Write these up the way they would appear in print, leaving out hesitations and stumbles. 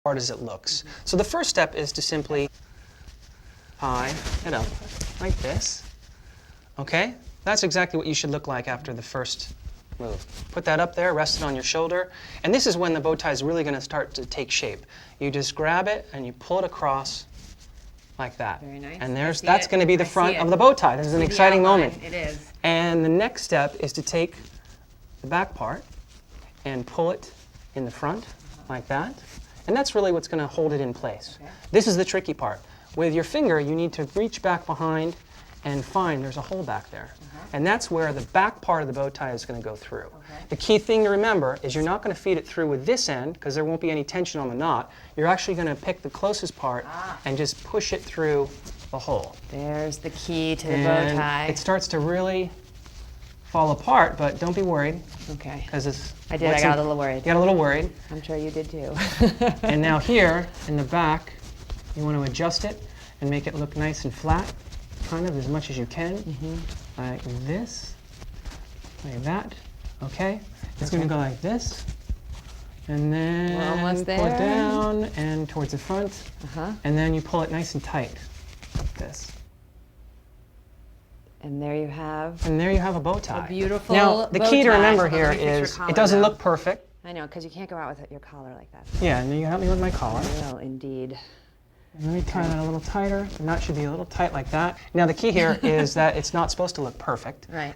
hard as it looks. So the first step is to simply tie it up like this. Okay? That's exactly what you should look like after the first move. Put that up there, rest it on your shoulder, and this is when the bow tie is really going to start to take shape. You just grab it and you pull it across like that. Very nice. And that's going to be the front of the bow tie. This is an exciting moment. It is. And the next step is to take the back part and pull it in the front like that. And that's really what's going to hold it in place. Okay. This is the tricky part. With your finger, you need to reach back behind and find there's a hole back there. And that's where the back part of the bow tie is going to go through. The key thing to remember is you're not going to feed it through with this end because there won't be any tension on the knot. You're actually going to pick the closest part and just push it through the hole. There's the key to the bow tie. It starts to really fall apart, but don't be worried. Okay. Because I got a little worried. You got a little worried. I'm sure you did too. And now here in the back, you want to adjust it and make it look nice and flat, kind of as much as you can. Like this, like that. Okay? It's going to go like this. And then we're almost there. Pull it down and towards the front. And then you pull it nice and tight, like this. And there you have. And there you have a bow tie. A beautiful Now, the key to remember here is it doesn't look perfect. I know, because you can't go out with your collar like that. Yeah, and you help me with my collar. I will, indeed. And let me tie that a little tighter. The knot should be a little tight like that. Now, the key here is that it's not supposed to look perfect. Right.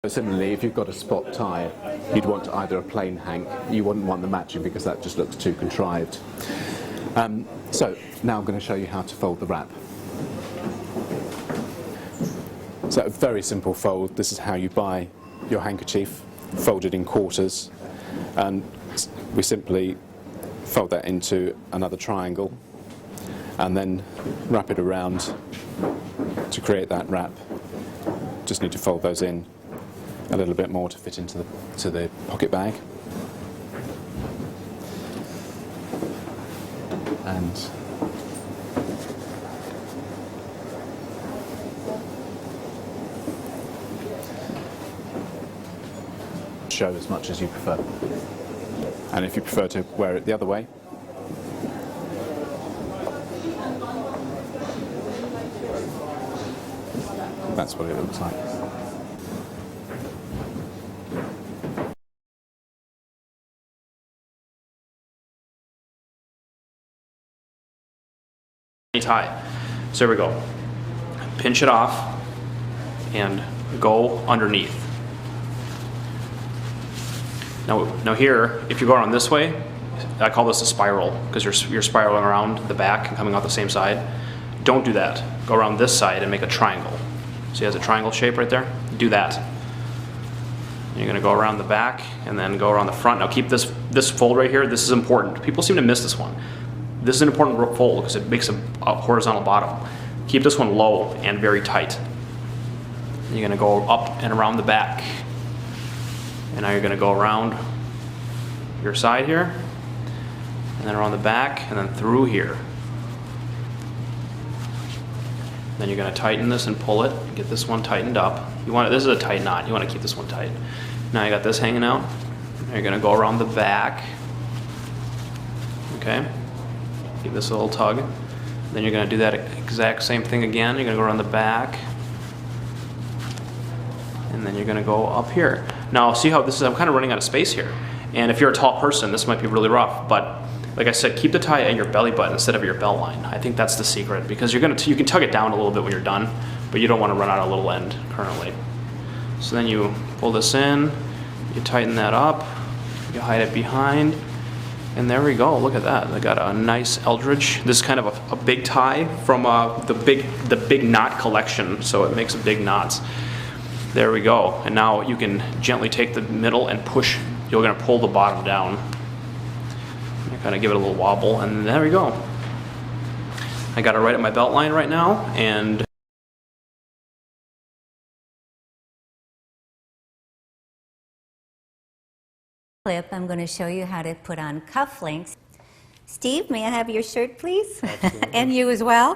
Similarly, if you've got a spot tie, you'd want either a plain hank. You wouldn't want the matching because that just looks too contrived. So now I'm going to show you how to fold the wrap. So a very simple fold. This is how you buy your handkerchief, folded in quarters, and we simply fold that into another triangle and then wrap it around to create that wrap. Just need to fold those in a little bit more to fit into the pocket bag. And show as much as you prefer. And if you prefer to wear it the other way, that's what it looks like. Tie. So here we go. Pinch it off and go underneath. Now here, if you go around this way, I call this a spiral because you're spiraling around the back and coming out the same side. Don't do that. Go around this side and make a triangle. See, it has a triangle shape right there? Do that. You're going to go around the back and then go around the front. Now keep this fold right here. This is important. People seem to miss this one. This is an important fold because it makes a horizontal bottom. Keep this one low and very tight. You're going to go up and around the back. And now you're going to go around your side here, and then around the back, and then through here. Then you're going to tighten this and pull it, and get this one tightened up. This is a tight knot. You want to keep this one tight. Now you got this hanging out. Now you're going to go around the back. Okay? Give this a little tug. Then you're going to do that exact same thing again. You're going to go around the back. And then you're going to go up here. Now see how this is, I'm kind of running out of space here. And if you're a tall person, this might be really rough. But like I said, keep the tie at your belly button instead of your belt line. I think that's the secret because you can tug it down a little bit when you're done, but you don't want to run out a little end currently. So then you pull this in, you tighten that up, you hide it behind. And there we go, look at that. I got a nice Eldridge. This is kind of a big tie from the big knot collection, so it makes big knots. There we go. And now you can gently take the middle and push. You're going to pull the bottom down. You kind of give it a little wobble, and there we go. I got it right at my belt line right now, and I'm going to show you how to put on cufflinks. Steve, may I have your shirt, please? And you as well.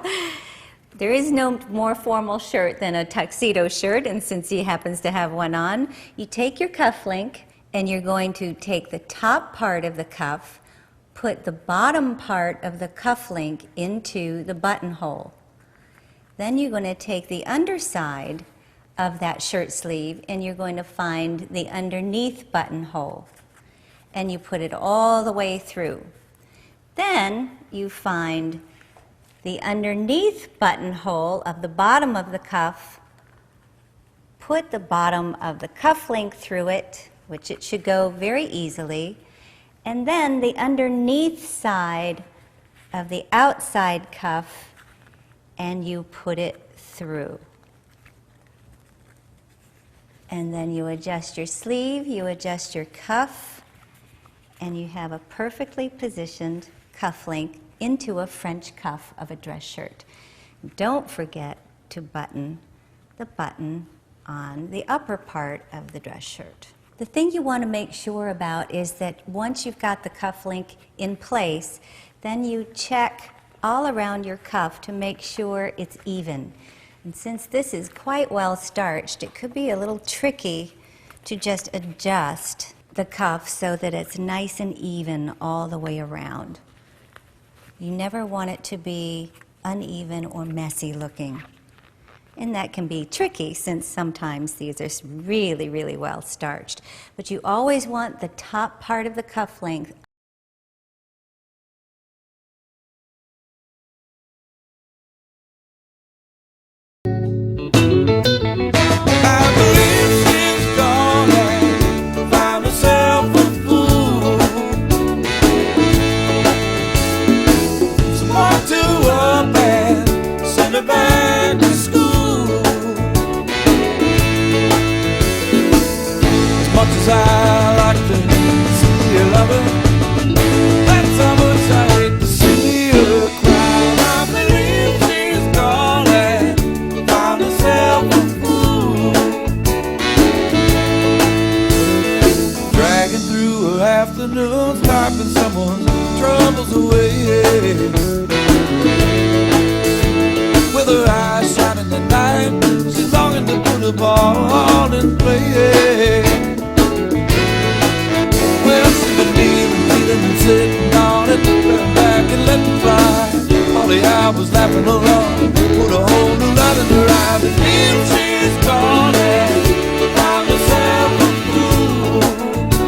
There is no more formal shirt than a tuxedo shirt, and since he happens to have one on, you take your cuff link and you're going to take the top part of the cuff, put the bottom part of the cuff link into the buttonhole. Then you're going to take the underside of that shirt sleeve and you're going to find the underneath buttonhole. And you put it all the way through. Then you find the underneath buttonhole of the bottom of the cuff, put the bottom of the cuff link through it, which it should go very easily, and then the underneath side of the outside cuff, and you put it through. And then you adjust your sleeve, you adjust your cuff, and you have a perfectly positioned cuff link into a French cuff of a dress shirt. Don't forget to button the button on the upper part of the dress shirt. The thing you want to make sure about is that once you've got the cuff link in place, then you check all around your cuff to make sure it's even. And since this is quite well starched, it could be a little tricky to just adjust the cuff so that it's nice and even all the way around. You never want it to be uneven or messy looking. And that can be tricky since sometimes these are really, really well starched. But you always want the top part of the cuff length. I like to see you love her. That's how much I hate to see her cry. I believe she's gone and found herself a fool, dragging through her afternoons, typing someone's troubles away. With her eyes shining at night, she's longing to put a ball in play. Well, she's been kneeling and sitting on it, turn back and let it fly. All the hours laughing along, put a whole new light in her eyes. And if she's gone and found herself a fool,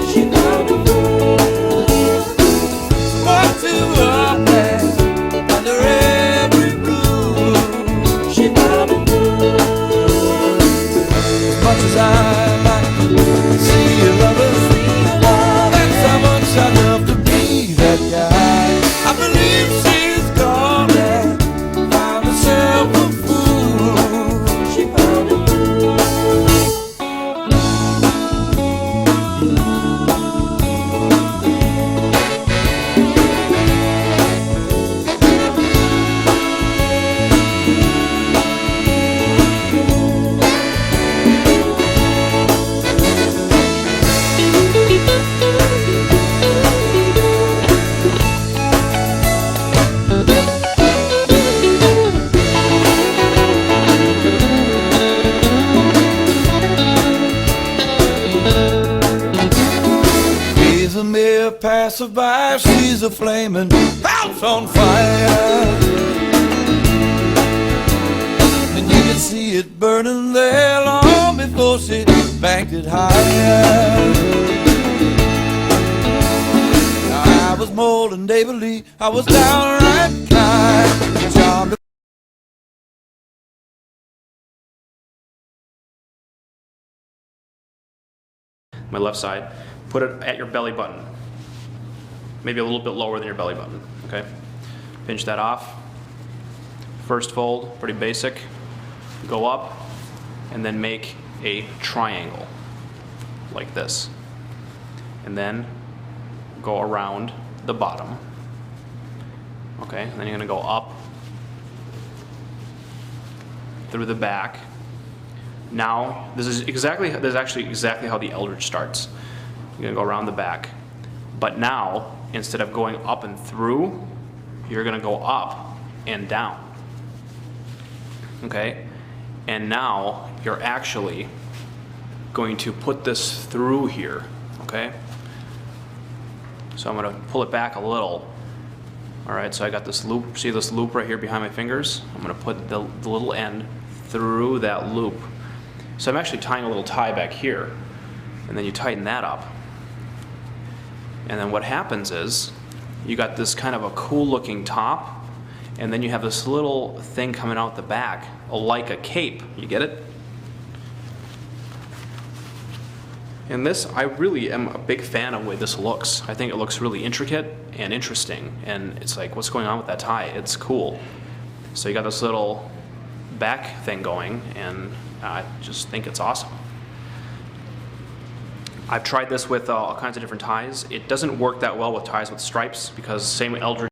she found a fool. What to up there under every blue, she found a fool. As much as I like to see you love her, how much I love to be that guy. I believe she's gone and found herself a fool. She found a fool. He's a mere passerby, she's a flaming house on fire, and you can see it burning there long before she banked it higher. Now I was more than they believe, I was downright kind, charmed. My left side, put it at your belly button, maybe a little bit lower than your belly button, okay? Pinch that off. First fold, pretty basic. Go up and then make a triangle like this. And then go around the bottom. Okay, and then you're gonna go up through the back. Now, this is actually exactly how the Eldridge starts. You're gonna go around the back. But now, instead of going up and through, you're gonna go up and down. okay? And now you're actually going to put this through here, okay? So I'm gonna pull it back a little. All right, so I got this loop, see this loop right here behind my fingers? I'm gonna put the little end through that loop. So I'm actually tying a little tie back here, and then you tighten that up. And then what happens is, you got this kind of a cool looking top, and then you have this little thing coming out the back, like a cape. You get it? And this, I really am a big fan of the way this looks. I think it looks really intricate and interesting, and it's like, what's going on with that tie? It's cool. So you got this little back thing going, and I just think it's awesome. I've tried this with all kinds of different ties. It doesn't work that well with ties with stripes, because same Eldridge